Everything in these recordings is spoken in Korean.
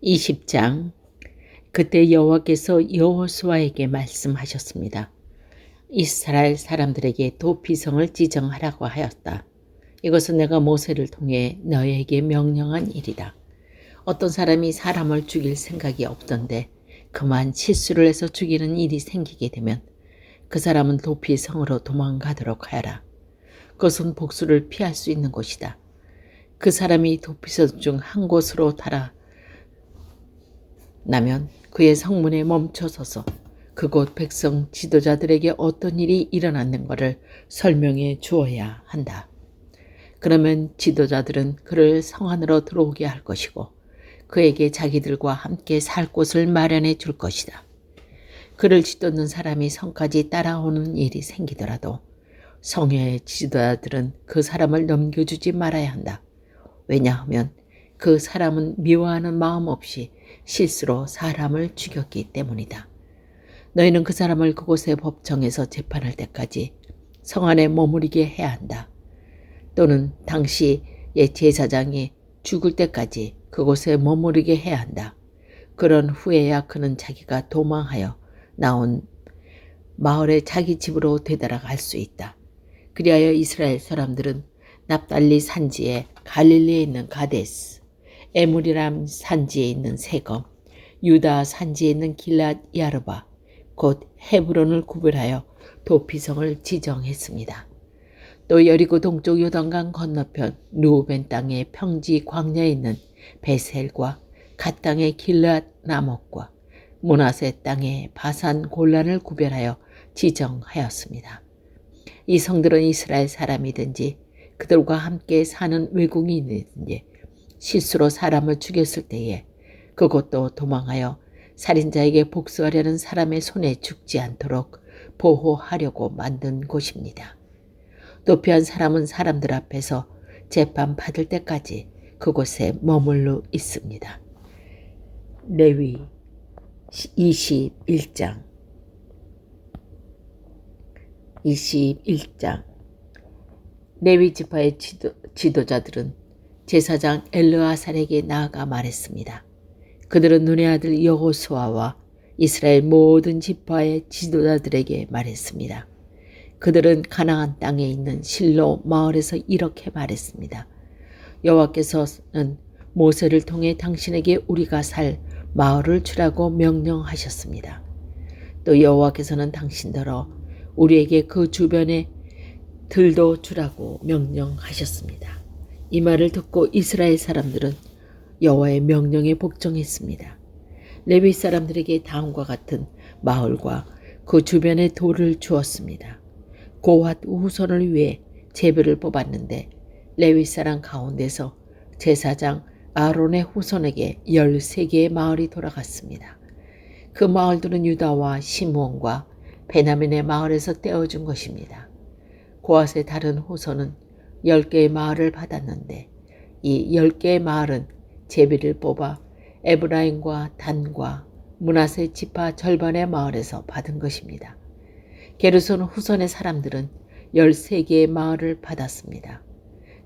20장. 그때 여호와께서 여호수아에게 말씀하셨습니다. 이스라엘 사람들에게 도피성을 지정하라고 하였다. 이것은 내가 모세를 통해 너희에게 명령한 일이다. 어떤 사람이 사람을 죽일 생각이 없던데 그만 실수를 해서 죽이는 일이 생기게 되면 그 사람은 도피성으로 도망가도록 하여라. 그것은 복수를 피할 수 있는 곳이다. 그 사람이 도피성 중 한 곳으로 달아나면 그의 성문에 멈춰서서 그곳 백성 지도자들에게 어떤 일이 일어났는 것을 설명해 주어야 한다. 그러면 지도자들은 그를 성 안으로 들어오게 할 것이고 그에게 자기들과 함께 살 곳을 마련해 줄 것이다. 그를 짓돋는 사람이 성까지 따라오는 일이 생기더라도 성의 지도자들은 그 사람을 넘겨주지 말아야 한다. 왜냐하면 그 사람은 미워하는 마음 없이 실수로 사람을 죽였기 때문이다. 너희는 그 사람을 그곳의 법정에서 재판할 때까지 성 안에 머무르게 해야 한다. 또는 당시의 제사장이 죽을 때까지 그곳에 머무르게 해야 한다. 그런 후에야 그는 자기가 도망하여 나온 마을에 자기 집으로 되돌아갈 수 있다. 그리하여 이스라엘 사람들은 납달리 산지에 갈릴리에 있는 가데스, 에므리람 산지에 있는 세검, 유다 산지에 있는 길랏 야르바, 곧 헤브론을 구별하여 도피성을 지정했습니다. 또 여리고 동쪽 요단강 건너편 루벤 땅의 평지 광야에 있는 베셀과 갓 땅의 길랏 라못과 므낫세 땅의 바산 골란을 구별하여 지정하였습니다. 이 성들은 이스라엘 사람이든지 그들과 함께 사는 외국인이든지 실수로 사람을 죽였을 때에 그것도 도망하여 살인자에게 복수하려는 사람의 손에 죽지 않도록 보호하려고 만든 곳입니다. 도피한 사람은 사람들 앞에서 재판받을 때까지 그곳에 머물러 있습니다. 레위 21장. 레위 지파의 지도자들은 제사장 엘르아살에게 나아가 말했습니다. 그들은 눈의 아들 여호수아와 이스라엘 모든 지파의 지도자들에게 말했습니다. 그들은 가나안 땅에 있는 실로 마을에서 이렇게 말했습니다. 여호와께서는 모세를 통해 당신에게 우리가 살 마을을 주라고 명령하셨습니다. 또 여호와께서는 당신더러 우리에게 그 주변에 들도 주라고 명령하셨습니다. 이 말을 듣고 이스라엘 사람들은 여호와의 명령에 복종했습니다. 레위 사람들에게 다음과 같은 마을과 그 주변에 돌을 주었습니다. 고핫 후손을 위해 제비를 뽑았는데 레위 사람 가운데서 제사장 아론의 후손에게 13개의 마을이 돌아갔습니다. 그 마을들은 유다와 시므온과 베냐민의 마을에서 떼어준 것입니다. 고핫의 다른 후손은 10개의 마을을 받았는데 이 10개의 마을은 제비를 뽑아 에브라임과 단과 므낫세 지파 절반의 마을에서 받은 것입니다. 게르손 후손의 사람들은 13개의 마을을 받았습니다.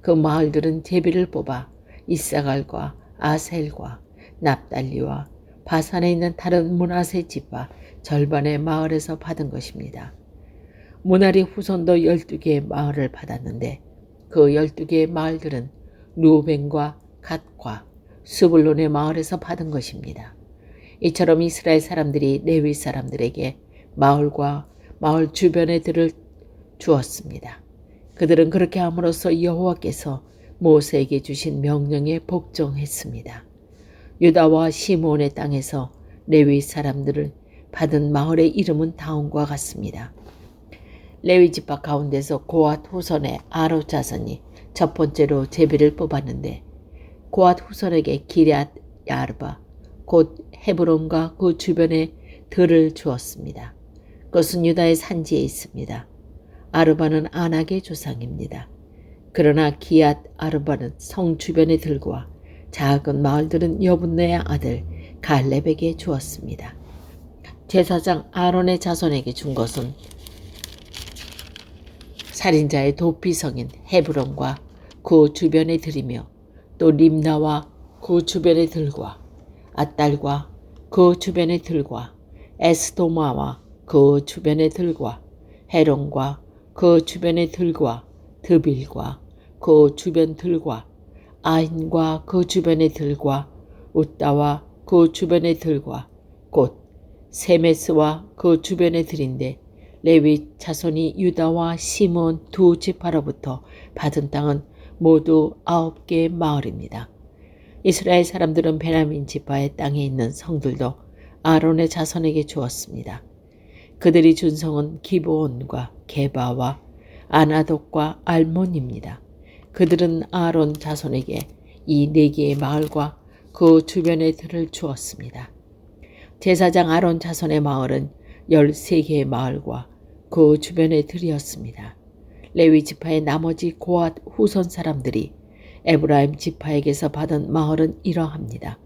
그 마을들은 제비를 뽑아 이사갈과 아셀과 납달리와 바산에 있는 다른 므낫세 지파 절반의 마을에서 받은 것입니다. 므날리 후손도 12개의 마을을 받았는데 그 12개의 마을들은 루벤과 갓과 스불론의 마을에서 받은 것입니다. 이처럼 이스라엘 사람들이 레위 사람들에게 마을과 마을 주변의 들을 주었습니다. 그들은 그렇게 함으로써 여호와께서 모세에게 주신 명령에 복종했습니다. 유다와 시므온의 땅에서 레위 사람들을 받은 마을의 이름은 다음과 같습니다. 레위 지파 가운데서 고핫 후손의 아로 자손이 첫 번째로 제비를 뽑았는데 고핫 후손에게 기럇 야르바 곧 헤브론과 그 주변에 들을 주었습니다. 그것은 유다의 산지에 있습니다. 아르바는 아낙의 조상입니다. 그러나 기쟇 아르바는 성 주변의 들과 작은 마을들은 여분네의 아들 갈렙에게 주었습니다. 제사장 아론의 자손에게 준 것은 살인자의 도피성인 헤브론과 그 주변의 들이며 또 림나와 그 주변의 들과 앗달과 그 주변의 들과 에스도마와 그 주변의 들과 헤론과 그 주변의 들과 드빌과 그 주변 들과 아인과 그 주변의 들과 웃다와 그 주변의 들과 곧 세메스와 그 주변의 들인데 레위 자손이 유다와 시몬 두 지파로부터 받은 땅은 모두 9개의 마을입니다. 이스라엘 사람들은 베냐민 지파의 땅에 있는 성들도 아론의 자손에게 주었습니다. 그들이 준 성은 기브온과 게바와 아나돗과 알몬입니다. 그들은 아론 자손에게 이 4개의 마을과 그 주변의 들을 주었습니다. 제사장 아론 자손의 마을은 13개의 마을과 그 주변의 들이었습니다. 레위 지파의 나머지 고앗 후손 사람들이 에브라임 지파에게서 받은 마을은 이러합니다.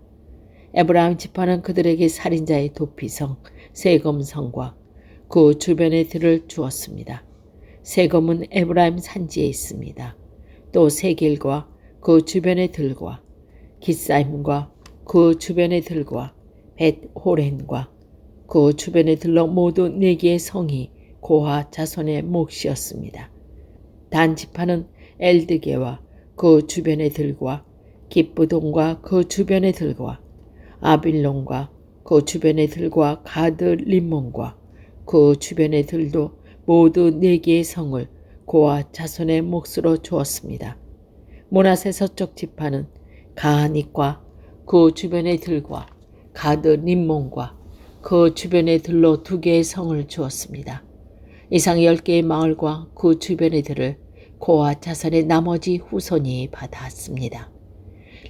에브라임 지파는 그들에게 살인자의 도피성 세검성과 그 주변의 들을 주었습니다. 세검은 에브라임 산지에 있습니다. 또 세길과 그 주변의 들과 깃사임과 그 주변의 들과 벳호렌과 그 주변의 들로 모두 4개의 성이 고하 자손의 몫이었습니다. 단 지파는 엘드게와 그 주변의 들과 기브돈과 그 주변의 들과 아빌론과 그 주변의 들과 가드 림몬과 그 주변의 들도 모두 4개의 성을 고아 자손의 몫으로 주었습니다. 므낫세 서쪽 지파는 가하닛과 그 주변의 들과 가드 림몬과 그 주변의 들로 2개의 성을 주었습니다. 이상 10개의 마을과 그 주변의 들을 고아 자손의 나머지 후손이 받았습니다.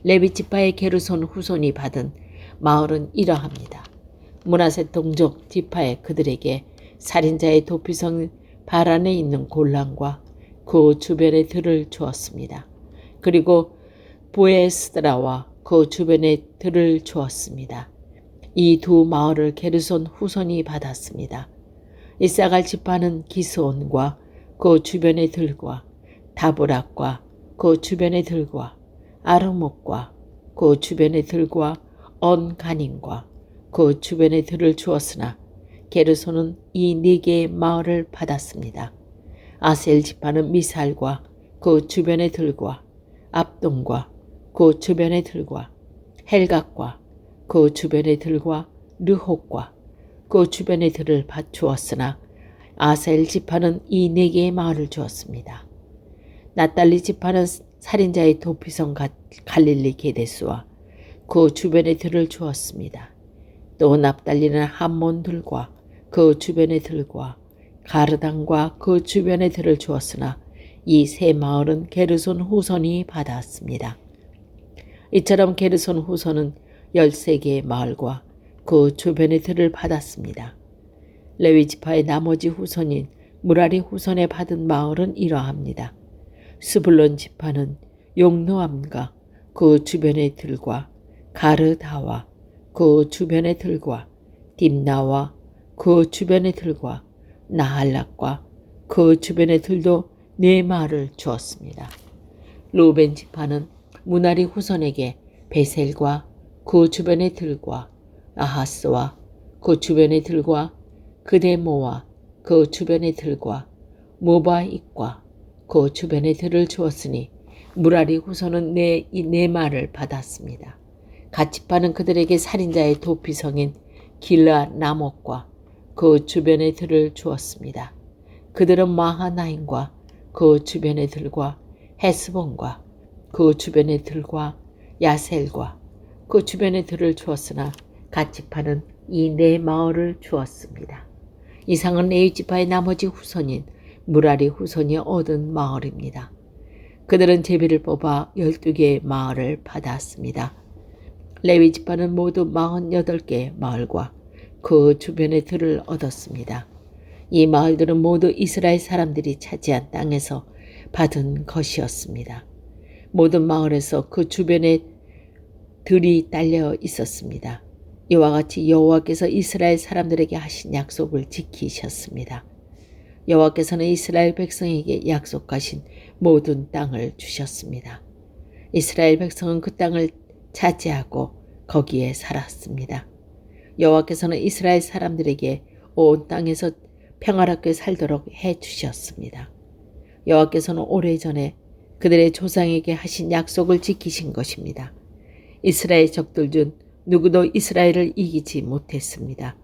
레위 지파의 게르손 후손이 받은 마을은 이러합니다. 므낫세 동족 지파의 그들에게 살인자의 도피성 바란에 있는 골란과 그 주변의 들을 주었습니다. 그리고 부에스드라와 그 주변의 들을 주었습니다. 이 2 마을을 게르손 후손이 받았습니다. 이사갈 지파는 기스온과 그 주변의 들과 다브락과 그 주변의 들과 아르목과 그 주변의 들과 언가닌과 그 주변의 들을 주었으나 게르손은 이 4개의 마을을 받았습니다. 아셀 지파는 미살과 그 주변의 들과 압동과 그 주변의 들과 헬각과 그 주변의 들과 르혹과 그 주변의 들을 주었으나 아셀 지파는 이 4개의 마을을 주었습니다. 낫달리 지파는 살인자의 도피성 갈릴리 게데스와 그 주변의 들을 주었습니다. 또 납달리는 함몬들과 그 주변의 들과 가르단과 그 주변의 들을 주었으나 이 3 마을은 게르손 후손이 받았습니다. 이처럼 게르손 후손은 13개의 마을과 그 주변의 들을 받았습니다. 레위 지파의 나머지 후손인 무라리 후손에 받은 마을은 이러합니다. 스불론 지파는 용노암과 그 주변의 들과 가르다와 그 주변의 들과 딥나와 그 주변의 들과 나할락과 그 주변의 들도 4 마을을 주었습니다. 루벤 지파는 무나리 후손에게 베셀과 그 주변의 들과 아하스와 그 주변의 들과 그데모와 그 주변의 들과 모바익과 그 주변의 들을 주었으니 무라리 후손은 이 4 마을을 받았습니다. 갓지파는 그들에게 살인자의 도피성인 길라 나목과 그 주변의 들을 주었습니다. 그들은 마하나임과 그 주변의 들과 헤스본과 그 주변의 들과 야셀과 그 주변의 들을 주었으나 갓지파는 이 4 마을을 주었습니다. 이상은 레위 지파의 나머지 후손인 무라리 후손이 얻은 마을입니다. 그들은 제비를 뽑아 12개의 마을을 받았습니다. 레위 지파는 모두 48개의 마을과 그 주변의 들을 얻었습니다. 이 마을들은 모두 이스라엘 사람들이 차지한 땅에서 받은 것이었습니다. 모든 마을에서 그 주변에 들이 딸려 있었습니다. 이와 같이 여호와께서 이스라엘 사람들에게 하신 약속을 지키셨습니다. 여호와께서는 이스라엘 백성에게 약속하신 모든 땅을 주셨습니다. 이스라엘 백성은 그 땅을 차지하고 거기에 살았습니다. 여호와께서는 이스라엘 사람들에게 온 땅에서 평화롭게 살도록 해주셨습니다. 여호와께서는 오래전에 그들의 조상에게 하신 약속을 지키신 것입니다. 이스라엘 적들 중 누구도 이스라엘을 이기지 못했습니다.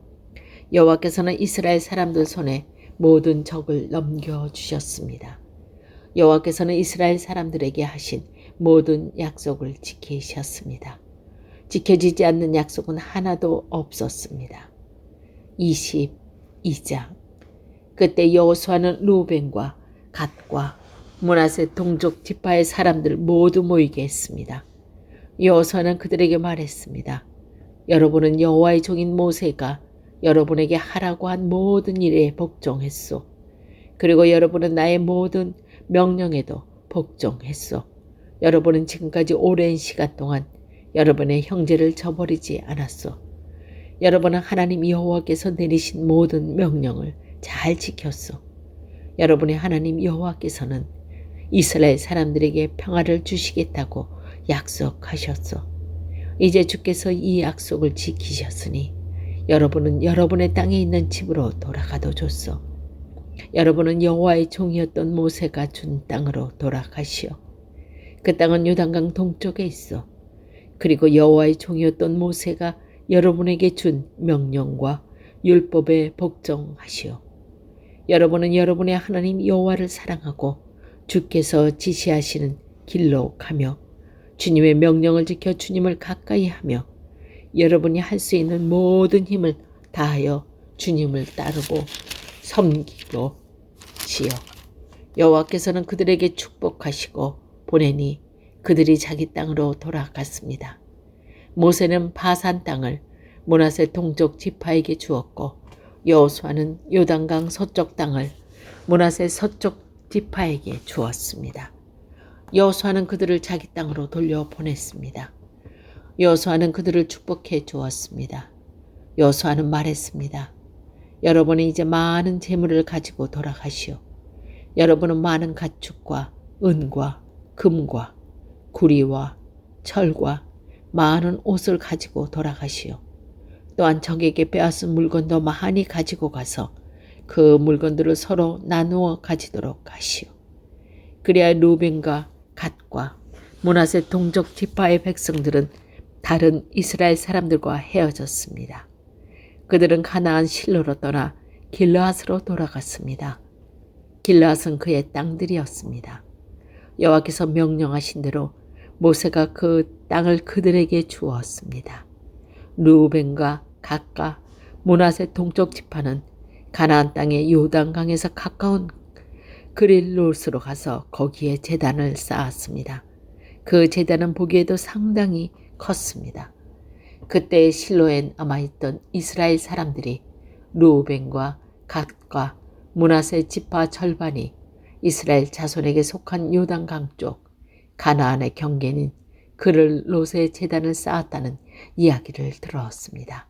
여호와께서는 이스라엘 사람들 손에 모든 적을 넘겨주셨습니다. 여호와께서는 이스라엘 사람들에게 하신 모든 약속을 지키셨습니다. 지켜지지 않는 약속은 하나도 없었습니다. 22장. 그때 여호수아는 루벤과 갓과 므낫세 동족 지파의 사람들 모두 모이게 했습니다. 여호수아는 그들에게 말했습니다. 여러분은 여호와의 종인 모세가 여러분에게 하라고 한 모든 일에 복종했소. 그리고 여러분은 나의 모든 명령에도 복종했소. 여러분은 지금까지 오랜 시간 동안 여러분의 형제를 저버리지 않았소. 여러분은 하나님 여호와께서 내리신 모든 명령을 잘 지켰소. 여러분의 하나님 여호와께서는 이스라엘 사람들에게 평화를 주시겠다고 약속하셨소. 이제 주께서 이 약속을 지키셨으니 여러분은 여러분의 땅에 있는 집으로 돌아가도 좋소. 여러분은 여호와의 종이었던 모세가 준 땅으로 돌아가시오. 그 땅은 요단강 동쪽에 있어. 그리고 여호와의 종이었던 모세가 여러분에게 준 명령과 율법에 복종하시오. 여러분은 여러분의 하나님 여호와를 사랑하고 주께서 지시하시는 길로 가며 주님의 명령을 지켜 주님을 가까이 하며 여러분이 할 수 있는 모든 힘을 다하여 주님을 따르고 섬기고 시오. 여호와께서는 그들에게 축복하시고 보내니 그들이 자기 땅으로 돌아갔습니다. 모세는 바산 땅을 므낫세 동족 지파에게 주었고 여호수아는 요단강 서쪽 땅을 므낫세 서쪽 지파에게 주었습니다. 여호수아는 그들을 자기 땅으로 돌려보냈습니다. 여호수아는 그들을 축복해 주었습니다. 여호수아는 말했습니다. 여러분은 이제 많은 재물을 가지고 돌아가시오. 여러분은 많은 가축과 은과 금과 구리와 철과 많은 옷을 가지고 돌아가시오. 또한 적에게 빼앗은 물건도 많이 가지고 가서 그 물건들을 서로 나누어 가지도록 하시오. 그래야 루벤과 갓과 므낫세 동족 지파의 백성들은 다른 이스라엘 사람들과 헤어졌습니다. 그들은 가나안 실로로 떠나 길르앗으로 돌아갔습니다. 길르앗은 그의 땅들이었습니다. 여호와께서 명령하신 대로 모세가 그 땅을 그들에게 주었습니다. 루벤과 갓과 므낫세 동쪽 지파는 가나안 땅의 요단강에서 가까운 그릴롯으로 가서 거기에 제단을 쌓았습니다. 그 제단은 보기에도 상당히 컸습니다. 그때 실로에 남아있던 이스라엘 사람들이 루벤과 갓과 므낫세 지파 절반이 이스라엘 자손에게 속한 요단강 쪽 가나안의 경계인 그릴롯에 제단을 쌓았다는 이야기를 들었습니다.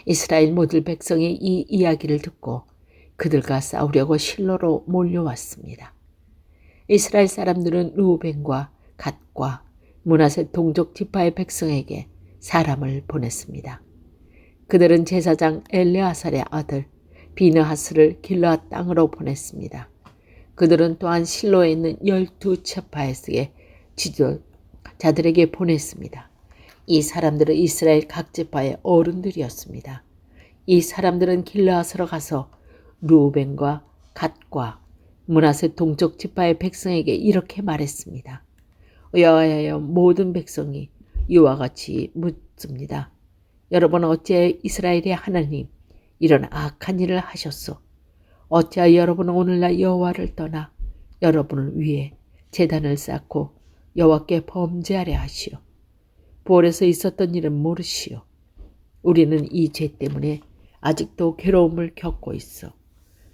이스라엘 모든 백성이 이 이야기를 듣고 그들과 싸우려고 실로로 몰려왔습니다. 이스라엘 사람들은 루벤과 갓과 므낫세 동족 지파의 백성에게 사람을 보냈습니다. 그들은 제사장 엘레아살의 아들 비느하스를 길르앗 땅으로 보냈습니다. 그들은 또한 실로에 있는 12지파에게 지도자들에게 보냈습니다. 이 사람들은 이스라엘 각 지파의 어른들이었습니다. 이 사람들은 길르앗으로 가서 루벤과 갓과 므낫세 동족 지파의 백성에게 이렇게 말했습니다. 여호와여 모든 백성이 이와 같이 묻습니다. 여러분은 어찌하여 이스라엘의 하나님 이런 악한 일을 하셨소? 어찌하여 여러분은 오늘날 여호와를 떠나 여러분을 위해 제단을 쌓고 여호와께 범죄하려 하시오. 볼에서 있었던 일은 모르시오. 우리는 이 죄 때문에 아직도 괴로움을 겪고 있어.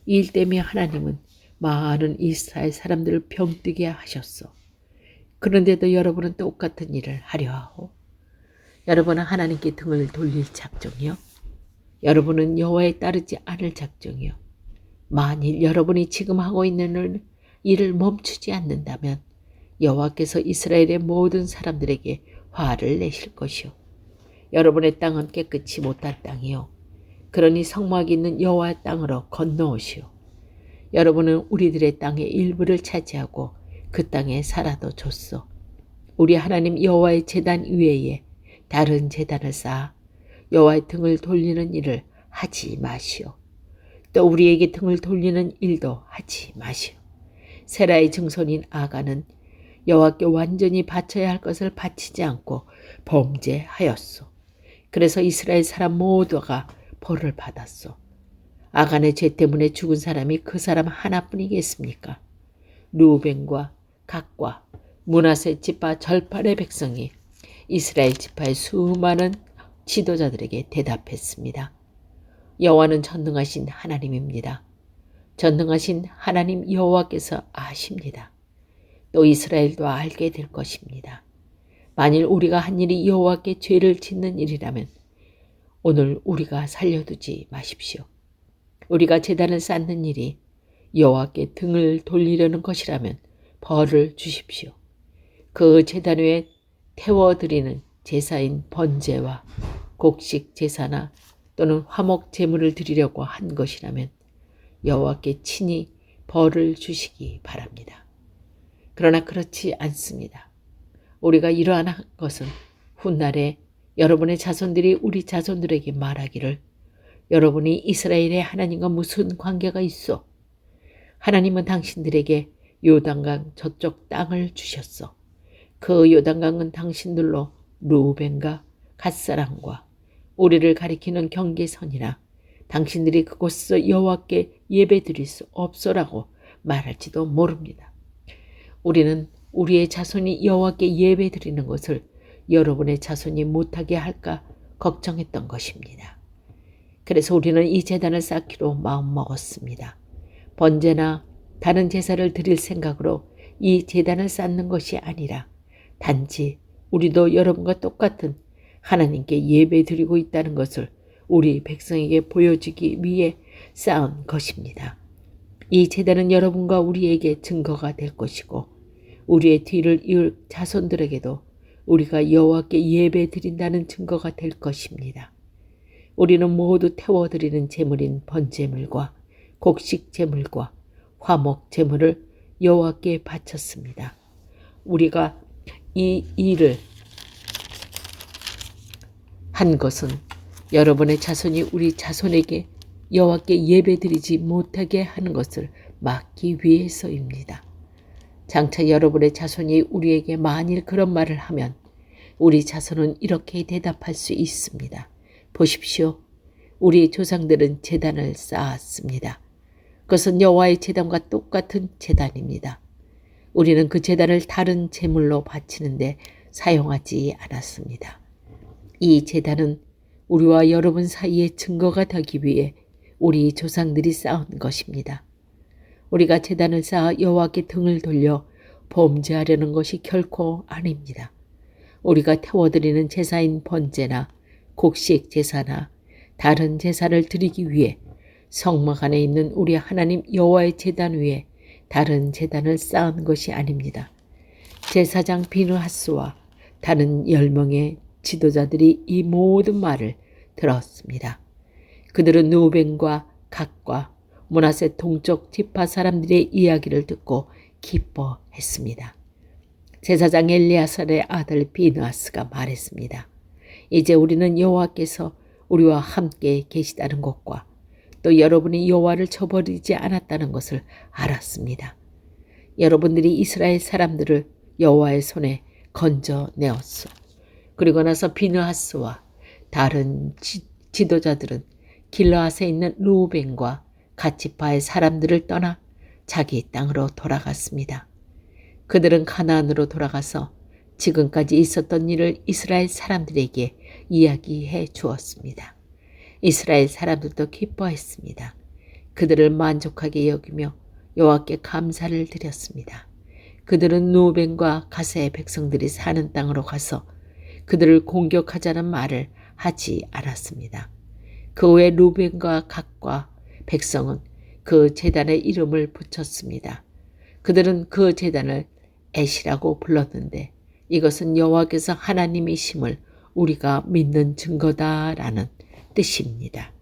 이 일 때문에 하나님은 많은 이스라엘 사람들을 병들게 하셨어. 그런데도 여러분은 똑같은 일을 하려 하오. 여러분은 하나님께 등을 돌릴 작정이요. 여러분은 여호와에 따르지 않을 작정이요. 만일 여러분이 지금 하고 있는 일을 멈추지 않는다면 여호와께서 이스라엘의 모든 사람들에게 화를 내실 것이요. 여러분의 땅은 깨끗이 못할 땅이요. 그러니 성막이 있는 여호와의 땅으로 건너오시오. 여러분은 우리들의 땅의 일부를 차지하고 그 땅에 살아도 줬소. 우리 하나님 여호와의 제단 위에 다른 제단을 쌓아 여호와의 등을 돌리는 일을 하지 마시오. 또 우리에게 등을 돌리는 일도 하지 마시오. 세라의 증손인 아가는 여호와께 완전히 바쳐야 할 것을 바치지 않고 범죄하였소. 그래서 이스라엘 사람 모두가 벌을 받았소. 아간의 죄 때문에 죽은 사람이 그 사람 하나뿐이겠습니까? 루벤과 갓과 므낫세 지파 절반의 백성이 이스라엘 지파의 수많은 지도자들에게 대답했습니다. 여호와는 전능하신 하나님입니다. 전능하신 하나님 여호와께서 아십니다. 또 이스라엘도 알게 될 것입니다. 만일 우리가 한 일이 여호와께 죄를 짓는 일이라면 오늘 우리가 살려두지 마십시오. 우리가 제단을 쌓는 일이 여호와께 등을 돌리려는 것이라면 벌을 주십시오. 그 제단 위에 태워드리는 제사인 번제와 곡식 제사나 또는 화목 제물을 드리려고 한 것이라면 여호와께 친히 벌을 주시기 바랍니다. 그러나 그렇지 않습니다. 우리가 이러한 것은 훗날에 여러분의 자손들이 우리 자손들에게 말하기를 여러분이 이스라엘의 하나님과 무슨 관계가 있어? 하나님은 당신들에게 요단강 저쪽 땅을 주셨어. 그 요단강은 당신들로 루벤과 갓사람과 우리를 가리키는 경계선이라 당신들이 그곳에서 여호와께 예배드릴 수 없어라고 말할지도 모릅니다. 우리는 우리의 자손이 여호와께 예배드리는 것을 여러분의 자손이 못하게 할까 걱정했던 것입니다. 그래서 우리는 이 제단을 쌓기로 마음먹었습니다. 번제나 다른 제사를 드릴 생각으로 이 제단을 쌓는 것이 아니라 단지 우리도 여러분과 똑같은 하나님께 예배드리고 있다는 것을 우리 백성에게 보여주기 위해 쌓은 것입니다. 이 제단은 여러분과 우리에게 증거가 될 것이고 우리의 뒤를 이을 자손들에게도 우리가 여호와께 예배드린다는 증거가 될 것입니다. 우리는 모두 태워드리는 제물인 번제물과 곡식 제물과 화목 제물을 여호와께 바쳤습니다. 우리가 이 일을 한 것은 여러분의 자손이 우리 자손에게 여호와께 예배드리지 못하게 하는 것을 막기 위해서입니다. 장차 여러분의 자손이 우리에게 만일 그런 말을 하면 우리 자손은 이렇게 대답할 수 있습니다. 보십시오. 우리 조상들은 제단을 쌓았습니다. 그것은 여호와의 제단과 똑같은 제단입니다. 우리는 그 제단을 다른 제물로 바치는데 사용하지 않았습니다. 이 제단은 우리와 여러분 사이의 증거가 되기 위해 우리 조상들이 쌓은 것입니다. 우리가 제단을 쌓아 여호와께 등을 돌려 범죄하려는 것이 결코 아닙니다. 우리가 태워드리는 제사인 번제나 곡식 제사나 다른 제사를 드리기 위해 성막 안에 있는 우리 하나님 여호와의 제단 위에 다른 제단을 쌓은 것이 아닙니다. 제사장 비느하스와 다른 10명의 지도자들이 이 모든 말을 들었습니다. 그들은 누벤과 갓과 므낫세 동쪽 지파 사람들의 이야기를 듣고 기뻐했습니다. 제사장 엘리야살의 아들 비느하스가 말했습니다. 이제 우리는 여호와께서 우리와 함께 계시다는 것과 또 여러분이 여호와를 저버리지 않았다는 것을 알았습니다. 여러분들이 이스라엘 사람들을 여호와의 손에 건져내었소. 그리고 나서 비느하스와 다른 지도자들은 길르앗에 있는 루벤과 갓지파의 사람들을 떠나 자기 땅으로 돌아갔습니다. 그들은 가나안으로 돌아가서 지금까지 있었던 일을 이스라엘 사람들에게 이야기해 주었습니다. 이스라엘 사람들도 기뻐했습니다. 그들을 만족하게 여기며 여호와께 감사를 드렸습니다. 그들은 누벤과 갓의 백성들이 사는 땅으로 가서 그들을 공격하자는 말을 하지 않았습니다. 그 후에 루벤과 갓과 백성은 그 제단에 이름을 붙였습니다. 그들은 그 제단을 에시라고 불렀는데 이것은 여호와께서 하나님이심을 우리가 믿는 증거다라는 뜻입니다.